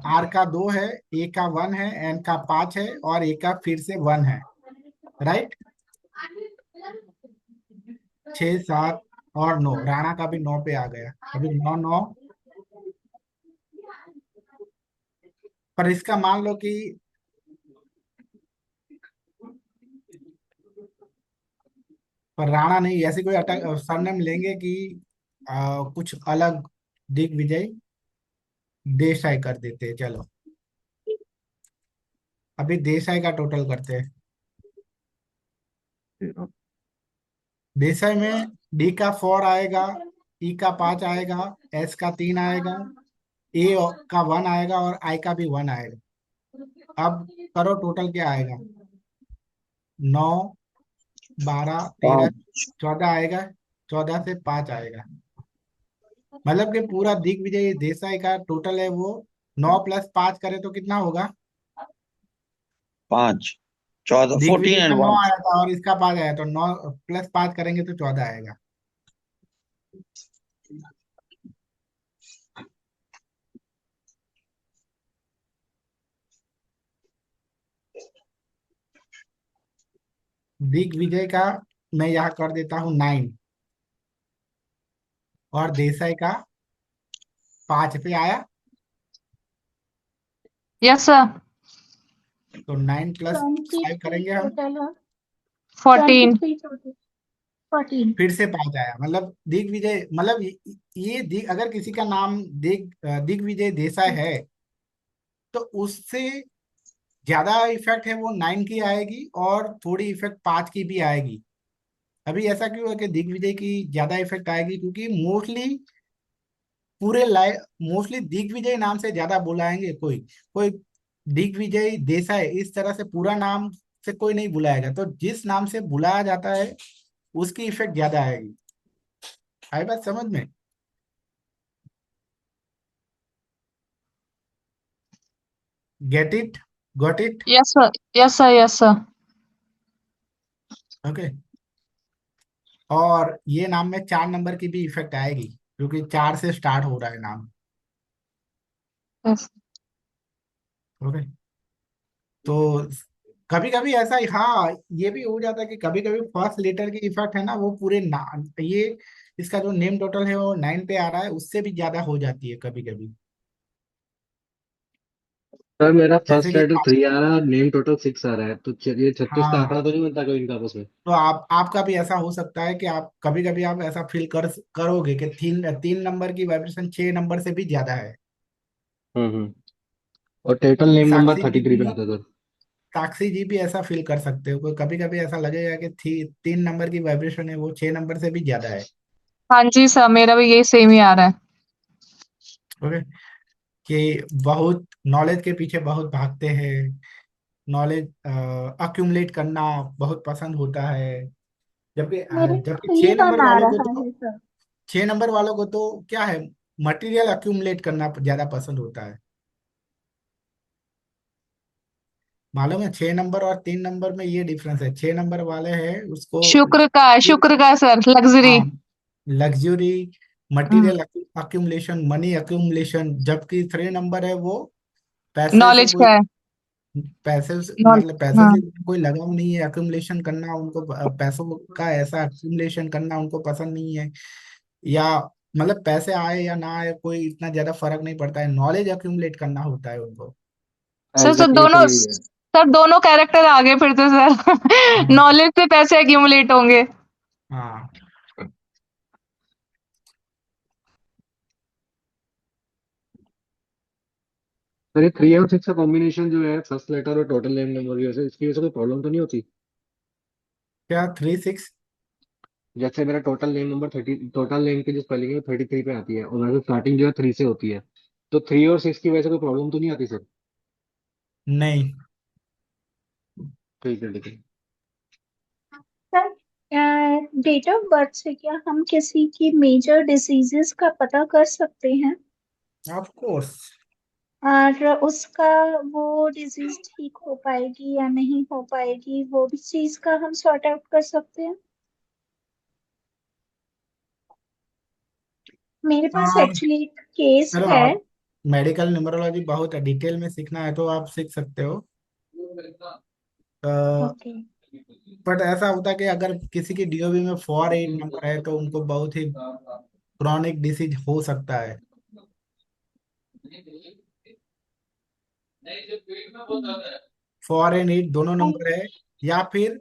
आर का 2 है, ए का 1 है, एन का 5 है और ए का फिर से 1 है। राइट। 6 7 और 9, राणा का भी 9 पे आ गया। अभी 9 9। पर इसका मान लो कि पर राणा नहीं, ऐसी कोई अटक सरनेम लेंगे कि कुछ अलग, दिग्विजय देसाई कर देते हैं। चलो अभी देसाई का टोटल करते हैं। देसाई में डी का 4 आएगा, ई का 5 आएगा, एस का 3 आएगा, ए का 1 आएगा और आई का भी 1 आएगा। अब करो टोटल क्या आएगा। 9 12 13 5। 14 आएगा। 14 से 5 आएगा। मतलब कि पूरा दिग्विजय देसाई का टोटल है वो 9 + 5 करे तो कितना होगा। 5 14 दिग्विजय 14 का एंड 9 1। आया था और इसका 5 आया, तो 9 + 5 करेंगे तो 14 आएगा। दिग्विजय का मैं यहाँ कर देता हूँ 9 और देसाई का 5 पे आया, यस सर। तो 9 + 5 23 करेंगे हम। टोटल है। 14। 23 टोटल। 14। फिर से 5 आया, मतलब दिग्विजय, मतलब ये अगर किसी का नाम दिग्विजय देसाई है तो उससे ज्यादा इफेक्ट है वो 9 की आएगी और थोड़ी इफेक्ट 5 की भी आएगी। अभी ऐसा क्यों है कि दिग्विजय की ज्यादा इफेक्ट आएगी, क्योंकि मोस्टली दिग्विजय नाम से ज्यादा बुलाएंगे। कोई कोई दिग्विजय देसाई इस तरह से पूरा नाम से कोई नहीं बुलाएगा, तो जिस नाम से बुलाया जाता है उसकी इफेक्ट ज्यादा आएगी। आई बात समझ में। Get it, got it. Yes sir, yes sir, yes sir. Okay. और ये नाम में 4 नंबर की भी इफेक्ट आएगी, क्योंकि 4 से स्टार्ट हो रहा है नाम। यस। ओके। तो कभी कभी ऐसा, हाँ, ये भी हो जाता है कि कभी कभी फर्स्ट लेटर की इफेक्ट है ना, वो पूरे ना, ये इसका जो नेम टोटल है वो 9 पे आ रहा है, उससे भी ज्यादा हो जाती है कभी कभी। सर मेरा जैसे फर्स्ट कि लेटर 3 आ रहा है, नेम टोटल 6 आ रहा है, तो चलिए 36 का हाँ, आंकड़ा तो नहीं बनता कभी इनका आपस में? तो आपका भी ऐसा हो सकता है कि आप कभी कभी आप ऐसा फील करोगे कि 3 नंबर की वाइब्रेशन 6 नंबर से भी ज्यादा है। हम्म। और टोटल नेम नंबर साक्षी जी 33 पे भी आता था। साक्षी जी भी ऐसा फील कर सकते हो, कभी कभी ऐसा लगेगा कि 3 नंबर की वाइब्रेशन है वो 6 नंबर से भी ज्यादा है। हाँ जी सर, मेरा भी यही सेम ही आ रहा है। ओके। कि बहुत नॉलेज के पीछे बहुत भागते हैं, नॉलेज अक्यूमुलेट करना बहुत पसंद होता है। जबकि मेरे जबकि थ्री छह नंबर वन आ वालों को रहा तो है सर। 6 नंबर वालों को तो क्या है, मटेरियल अक्यूमुलेट करना ज्यादा पसंद होता है। मालूम है 6 नंबर और 3 नंबर में ये डिफरेंस है, 6 नंबर वाले हैं उसको शुक्र का सर, लग्जरी। हाँ, luxury, material accumulation, money accumulation. जबकि 3 नंबर है वो पैसे से नॉलेज कोई का है। नॉल मतलब पैसे हाँ से कोई लगाव नहीं है, अक्यूमुलेशन करना उनको पैसों का ऐसा अक्यूमुलेशन करना उनको पसंद नहीं है। या मतलब पैसे आए या ना आए कोई इतना ज्यादा फर्क नहीं पड़ता है, नॉलेज अक्यूमुलेट करना होता है उनको। सर, एग्जैक्टली तो यही है। दोनों कैरेक्टर आगे फिर तो सर हाँ। नॉलेज से पैसे एक्यूमुलेट होंगे। हाँ। सर ये 3 और 6 का कॉम्बिनेशन जो है फर्स्ट लेटर और टोटल नेम नंबर की वजह से, इसकी वजह से कोई प्रॉब्लम तो नहीं होती? क्या 3 6? जैसे मेरा total name number 30, total name की जो स्पेलिंग है 33 पे आती है और वैसे स्टार्टिंग जो है 3 से होती है, तो 3 और 6 की वजह से कोई प्रॉब्लम तो नहीं आती सर? नहीं। ठीक है ठीक है। सर, डेट ऑफ बर्थ से क्या हम किसी की मेजर डिसीजेस का पता कर सकते हैं? Of course. और उसका वो डिजीज ठीक हो पाएगी या नहीं हो पाएगी, वो भी चीज का हम सॉर्ट आउट कर सकते हैं? मेरे पास हाँ, एक्चुअली एक केस चलो है। आप मेडिकल न्यूमरोलॉजी बहुत डिटेल में सीखना है तो आप सीख सकते हो। ओके। बट ऐसा होता है कि अगर किसी की डीओबी में 4 8 नंबर है तो उनको बहुत ही क्रॉनिक डिसीज हो सकता है। 4 और 8 दोनों नंबर है, या फिर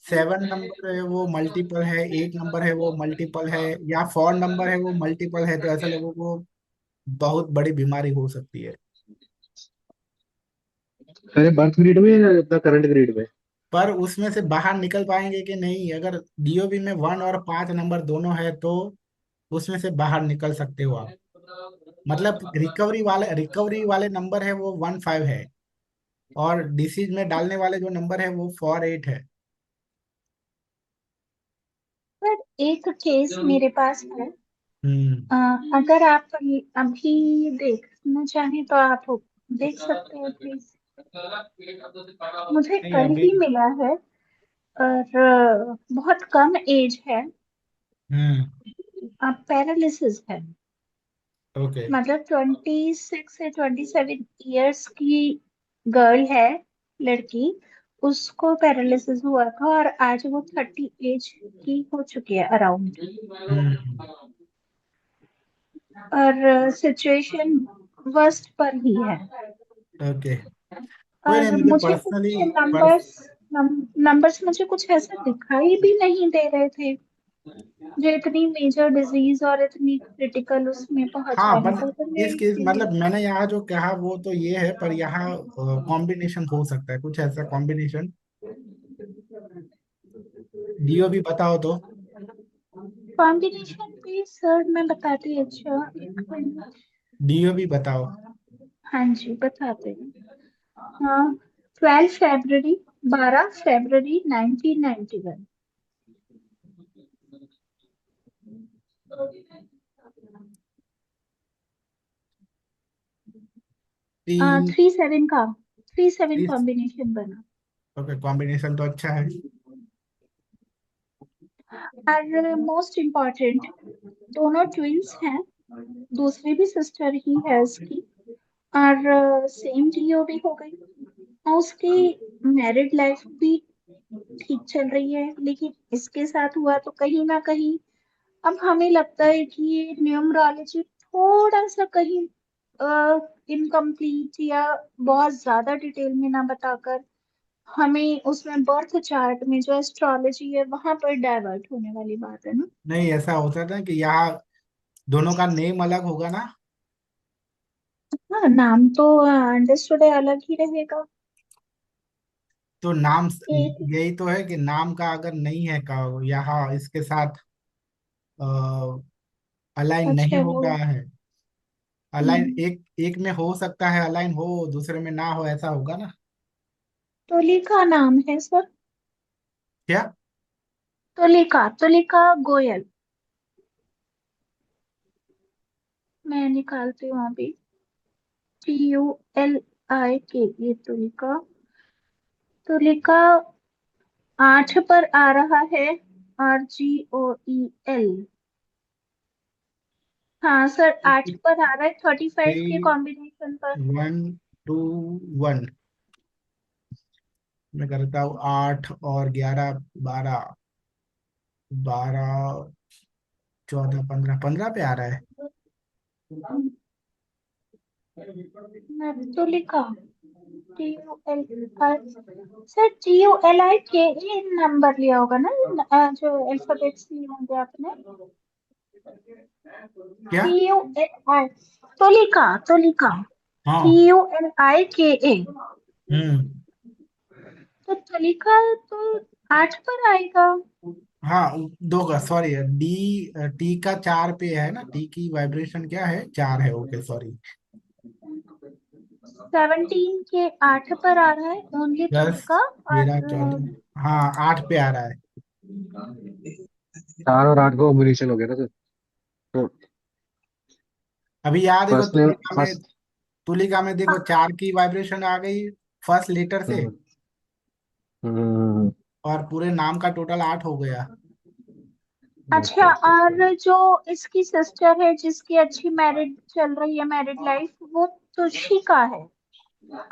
7 नंबर है वो मल्टीपल है, 8 नंबर है वो मल्टीपल है, या 4 नंबर है वो मल्टीपल है, तो ऐसे लोगों को बहुत बड़ी बीमारी हो सकती है। अरे बर्थ ग्रेड में या अपना करंट ग्रेड में? पर उसमें से बाहर निकल पाएंगे कि नहीं, अगर डीओबी में 1 और 5 नंबर दोनों है तो उसमें से बाहर निकल सकते हो आप। मतलब रिकवरी वाले नंबर है वो 1 5 है, और डिसीज में डालने वाले जो नंबर है वो 4 8 है। पर एक केस मेरे पास है। हम्म। अगर आप अभी देखना चाहें तो आप देख सकते हैं प्लीज। मुझे नहीं कल अभी। ही मिला है और बहुत कम एज है। हम्म। पैरालिसिस है। ओके। मतलब 26 से 27 ईयर्स की गर्ल है, लड़की। उसको पैरालिसिस हुआ था और आज वो 30 एज की हो चुकी है अराउंड। हम्म। और सिचुएशन वर्स्ट पर ही है। ओके। कोई नहीं, और मुझे मुझे पर्सनली कुछ नंबर्स मुझे कुछ ऐसा दिखाई भी नहीं दे रहे थे जो इतनी मेजर डिजीज और इतनी क्रिटिकल उसमें पहुंच हाँ, रहे पर थे, तो मैं इस केस इसीलिए। मतलब मैंने यहाँ जो कहा वो तो ये है, पर यहाँ कॉम्बिनेशन हो सकता है, कुछ ऐसा कॉम्बिनेशन। डीओ भी बताओ तो। कॉम्बिनेशन भी सर मैं बताती। अच्छा, एक मिनट। डीओ भी बताओ। हाँ जी, बताते हैं। हाँ, 12 फरवरी, 12 फरवरी 1991। 3। 37 का 37 3। कॉम्बिनेशन बना। ओके, कॉम्बिनेशन तो अच्छा है। और मोस्ट इम्पोर्टेंट, दोनों ट्विंस हैं। दूसरी भी सिस्टर ही है उसकी। और सेम डीओ भी हो गई। और उसकी मैरिड लाइफ भी ठीक चल रही है, लेकिन इसके साथ हुआ तो कहीं ना कहीं अब हमें लगता है कि ये न्यूमरोलॉजी थोड़ा सा कहीं इनकम्प्लीट या बहुत ज्यादा डिटेल में ना बताकर हमें उसमें बर्थ चार्ट में जो एस्ट्रोलॉजी है वहां पर डाइवर्ट होने वाली बात है ना। नहीं, ऐसा होता था कि यहाँ दोनों का नेम अलग होगा ना। हाँ, नाम तो अंडरस्टूड है, अलग ही रहेगा। तो नाम एक। यही तो है कि नाम का अगर नहीं है का यहाँ इसके साथ अलाइन नहीं अच्छा, हो वो। रहा है। अलाइन हम्म, एक एक में हो सकता है, अलाइन हो, दूसरे में ना हो, ऐसा होगा ना। तुलिका नाम है सर। क्या? तुलिका, तुलिका गोयल। मैं निकालती हूँ अभी। TULIK, तुलिका। तुलिका 8 पर आ रहा है। RGOEL। हाँ सर, 8 पर आ रहा है, 35 के 3, कॉम्बिनेशन पर। 1, 2, 1। मैं करता हूँ 8 और 11, 12, 12, 14, 15, 15 पे आ रहा है। मैं तो लिखा TULI। सर, TULIK नंबर लिया होगा ना, जो अल्फाबेट्स लिए होंगे आपने। क्या? TULI, तोलिका, तोलिका। हाँ। TULIKA। हम्म। तो तोलिका तो 8 पर आएगा। हाँ, दो का सॉरी, टी का 4 पे है ना, टी की वाइब्रेशन क्या है, 4 है, ओके सॉरी। 17 के 8 पर आ रहा है ओनली 10, तोलिका। 13, और 14, हाँ 8 पे आ रहा है। 4 और 8 का कॉम्बिनेशन हो गया ना सर। तो अभी यहाँ देखो फर्स्ट नेम फर्स्ट। तुलिका में देखो 4 की वाइब्रेशन आ गई फर्स्ट लेटर से, हम्म। हम्म। और पूरे नाम का टोटल 8 हो गया। अच्छा, और जो इसकी सिस्टर है जिसकी अच्छी मैरिड चल रही है, मैरिड लाइफ, वो तुशिका है।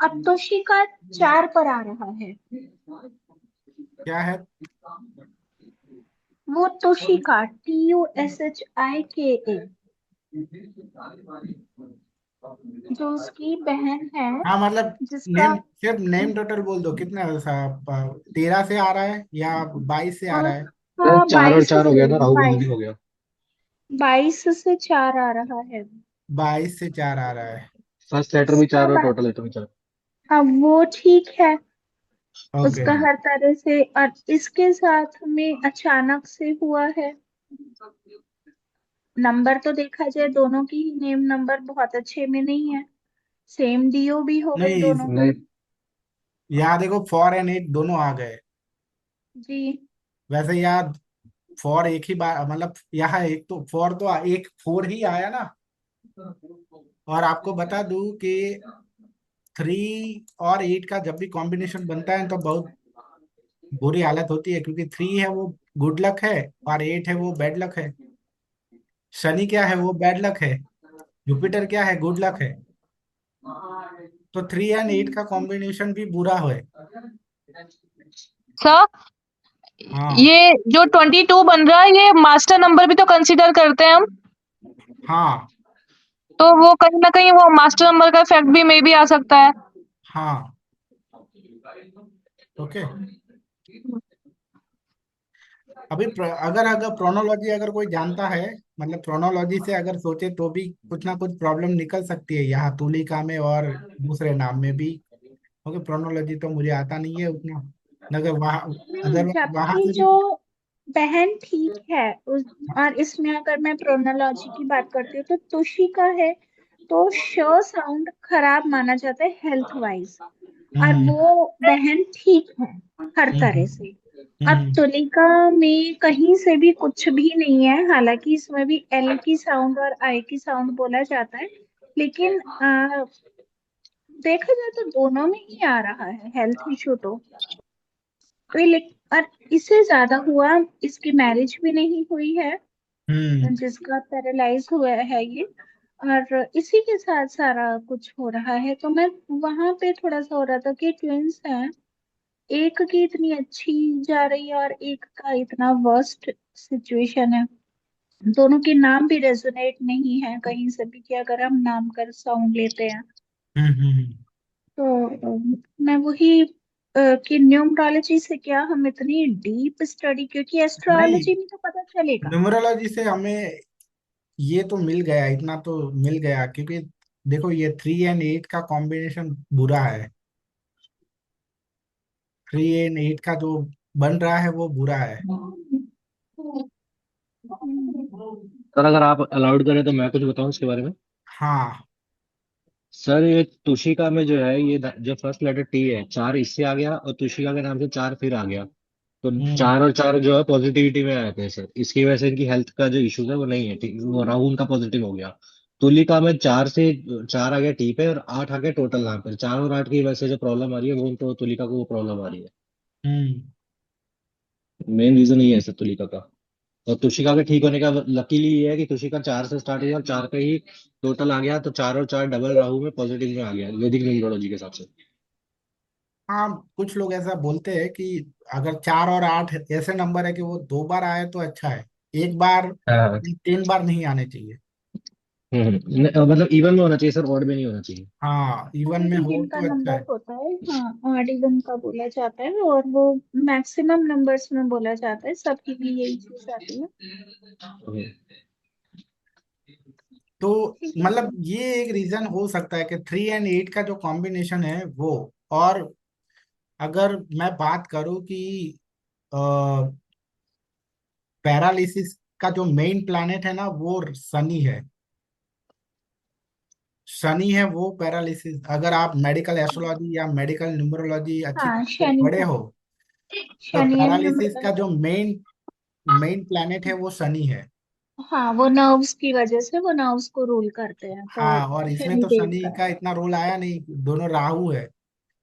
अब तुशिका 4 पर आ रहा है। क्या है? वो तुशिका, TUSHIKA, जो उसकी बहन है, हाँ मतलब जिसका। नेम, सिर्फ नेम टोटल बोल दो कितना 13 से आ रहा है या 22 से आ रहा है? सर, 4 और बाईस 4 हो से। गया ना, राहु बंधनी बाईस, हो गया। 4 आ रहा है। 22 से 4 आ रहा है। फर्स्ट लेटर भी 4 और अब टोटल लेटर भी 4। अब वो ठीक है, ओके। उसका हर तरह से। और इसके साथ में अचानक से हुआ है। नंबर तो देखा जाए, दोनों की ही नेम नंबर बहुत अच्छे में नहीं है। सेम डीओ भी हो गई नहीं, दोनों नहीं। की। यहाँ देखो 4 और 8 दोनों आ गए। जी। वैसे यहाँ 4 एक ही बार, मतलब यहाँ एक तो 4 तो एक 4 ही आया ना। और आपको बता दूं कि 3 और 8 का जब भी कॉम्बिनेशन बनता है तो बहुत बुरी हालत होती है, क्योंकि 3 है वो गुड लक है, और 8 है वो बैड लक है। शनि क्या है, वो बैड लक है। जुपिटर क्या है, गुड लक है। तो 3 और 8 का कॉम्बिनेशन भी बुरा है। सर, हाँ। ये जो 22 बन रहा है, ये मास्टर नंबर भी तो कंसीडर करते हैं हम। हाँ। तो वो कहीं ना कहीं वो मास्टर नंबर का इफेक्ट भी मे भी आ सकता है। हाँ। ओके। अभी अगर अगर प्रोनोलॉजी अगर कोई जानता है, मतलब प्रोनोलॉजी से अगर सोचे तो भी कुछ ना कुछ प्रॉब्लम निकल सकती है यहाँ तुलिका में और दूसरे नाम में भी। क्योंकि प्रोनोलॉजी तो मुझे आता नहीं है उतना, मगर वहाँ नहीं, अदर वहां जबकि से भी। जो बहन ठीक है और इसमें अगर मैं प्रोनोलॉजी की बात करती हूँ तो तुशी का है। तो श साउंड खराब माना जाता है हेल्थ वाइज। और हम्म। वो बहन ठीक है हर तरह हम्म। से। अब हम्म। तुलिका में कहीं से भी कुछ भी नहीं है, हालांकि इसमें भी एल की साउंड और आई की साउंड बोला जाता है। लेकिन देखा जाए तो दोनों में ही आ रहा है हेल्थ इशू तो और इससे ज्यादा हुआ, इसकी मैरिज भी नहीं हुई है, हम्म। जिसका पैरालाइज हुआ है ये। और इसी के साथ सारा कुछ हो रहा है, तो मैं वहां पे थोड़ा सा हो रहा था कि ट्विंस हैं, एक की इतनी अच्छी जा रही है और एक का इतना वर्स्ट सिचुएशन है। दोनों के नाम भी रेजोनेट नहीं है कहीं से भी, कि अगर हम नाम का साउंड लेते हैं हम्म। तो मैं वही कि न्यूमरोलॉजी से क्या हम इतनी डीप स्टडी, क्योंकि नहीं, एस्ट्रोलॉजी में तो पता चलेगा। न्यूमरोलॉजी से हमें ये तो मिल गया, इतना तो मिल गया, क्योंकि देखो ये 3 एंड 8 का कॉम्बिनेशन बुरा है। 3 एंड 8 का जो बन रहा है वो बुरा है। सर अगर आप अलाउड करें तो मैं कुछ बताऊं इसके बारे में। हाँ। सर ये तुशिका में जो है, ये जो फर्स्ट लेटर टी है, 4 इससे आ गया और तुशिका के नाम से 4 फिर आ गया। तो हम्म 4 और 4 जो है पॉजिटिविटी में आए थे सर, इसकी वजह से इनकी हेल्थ का जो इश्यूज है वो नहीं है ठीक, वो राहु उनका पॉजिटिव हो गया। तुलिका में 4 आ गया टी पे और 8 आ गया टोटल यहाँ पे, 4 और 8 की वजह से जो प्रॉब्लम आ रही है वो उनको, तुलिका को वो प्रॉब्लम आ रही है। हम्म मेन रीजन ये है सर तुलिका का। और तुशिका के ठीक होने का लकीली ये है कि तुशिका 4 से स्टार्ट हुआ और 4 पे ही टोटल आ गया, तो 4 और 4 डबल राहु में पॉजिटिव में आ गया वैदिक न्यूमरोलॉजी के हिसाब से। हाँ, कुछ लोग ऐसा बोलते हैं कि अगर 4 और 8 ऐसे नंबर है कि वो 2 बार आए तो अच्छा है, एक बार हाँ। 3 बार नहीं आने चाहिए। मतलब इवन में होना चाहिए सर, ऑड में नहीं होना चाहिए। हाँ, इवन में ऑड हो इवन का तो अच्छा नंबर है। होता है, हाँ ऑड इवन का बोला जाता है, और वो मैक्सिमम नंबर्स में बोला जाता है, सबकी भी यही चीज आती है। हम्म। तो ठीक है मतलब सर। ये एक रीजन हो सकता है कि 3 एंड 8 का जो कॉम्बिनेशन है वो। और अगर मैं बात करूं कि पैरालिसिस का जो मेन प्लैनेट है ना वो शनि है। शनि है वो पैरालिसिस। अगर आप मेडिकल एस्ट्रोलॉजी या मेडिकल न्यूमरोलॉजी अच्छी हाँ तरह से शनि, पढ़े हाँ हो, तो शनि पैरालिसिस का जो न्यूमरोलॉजी। मेन मेन प्लैनेट है वो शनि है। हाँ वो नर्व्स की वजह से, वो नर्व्स को रूल करते हैं, तो हाँ, और इसमें शनि तो देव शनि का का है। इतना रोल आया नहीं, दोनों राहु है।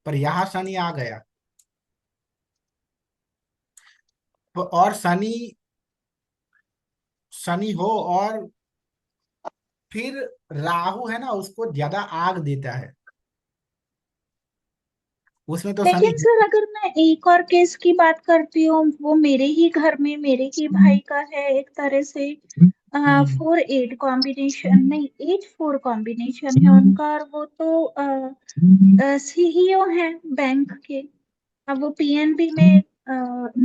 पर यहाँ शनि आ गया। तो और शनि शनि हो और फिर राहु है ना उसको ज्यादा आग देता है, उसमें तो शनि लेकिन है। सर अगर मैं एक और केस की बात करती हूँ, वो मेरे ही घर में मेरे ही भाई का है एक तरह से। हम्म 4-8 कॉम्बिनेशन नहीं, 8-4 कॉम्बिनेशन है उनका, और वो तो सीईओ है बैंक के। अब वो पीएनबी में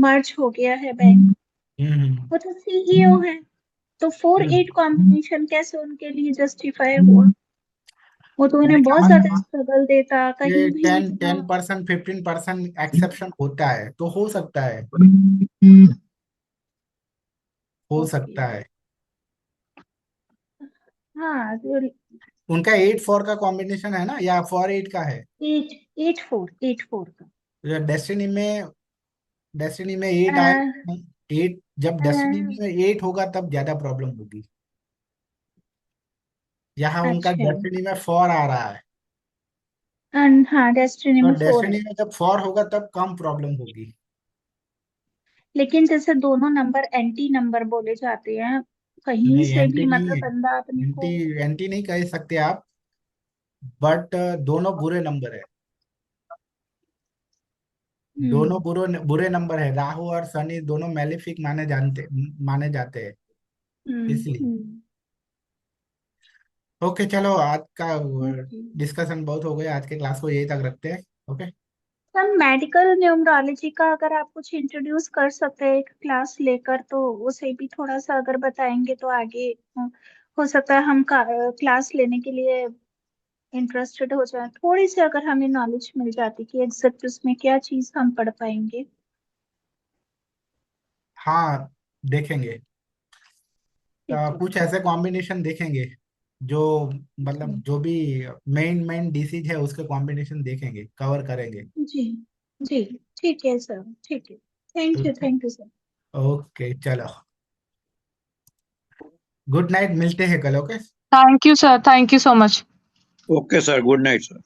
मर्ज हो गया है बैंक, हम्म वो तो सीईओ है। तो 4-8 हम्म। कॉम्बिनेशन कैसे उनके लिए जस्टिफाई हुआ? वो तो उन्हें देखा बहुत ज्यादा मतलब स्ट्रगल देता, ये कहीं भी 10% 15% एक्सेप्शन होता है, तो हो सकता है। हो ओके। सकता है। हाँ तो उनका 8-4 का कॉम्बिनेशन है ना, या 4-8 का है। 8-4 का। डेस्टिनी में 8 आए। अह, 8, जब डेस्टिनी अह, में 8 होगा तब ज्यादा प्रॉब्लम होगी। यहाँ उनका अच्छा। डेस्टिनी में 4 आ रहा है। हाँ डेस्टिनी तो में 4 है। डेस्टिनी में जब 4 होगा तब कम प्रॉब्लम होगी। लेकिन जैसे दोनों नंबर एंटी नंबर बोले जाते हैं, कहीं नहीं, से एंटी भी नहीं मतलब है। बंदा अपने एंटी को। एंटी नहीं कह सकते आप। बट दोनों बुरे नंबर है। हम्म दोनों बुरे बुरे नंबर है, राहु और शनि दोनों मैलेफिक माने जाते हैं, इसलिए। हम्म। ओके, चलो आज का ओके डिस्कशन बहुत हो गया, आज के क्लास को यही तक रखते हैं। ओके। सर, मेडिकल न्यूमरोलॉजी का अगर आप कुछ इंट्रोड्यूस कर सकते हैं एक क्लास लेकर, तो उसे भी थोड़ा सा अगर बताएंगे तो आगे हो सकता है हम क्लास लेने के लिए इंटरेस्टेड हो जाए, थोड़ी सी अगर हमें नॉलेज मिल जाती कि एग्जैक्ट उसमें क्या चीज हम पढ़ पाएंगे। हाँ, देखेंगे। ठीक है कुछ ऐसे कॉम्बिनेशन देखेंगे जो, मतलब जो भी मेन मेन डिसीज है उसके कॉम्बिनेशन देखेंगे, कवर करेंगे। जी जी। ठीक है सर, ठीक है। Thank you sir. ओके, चलो। गुड नाइट, मिलते हैं कल। Okay. Thank you, sir. Thank you so much. Okay sir, good night sir.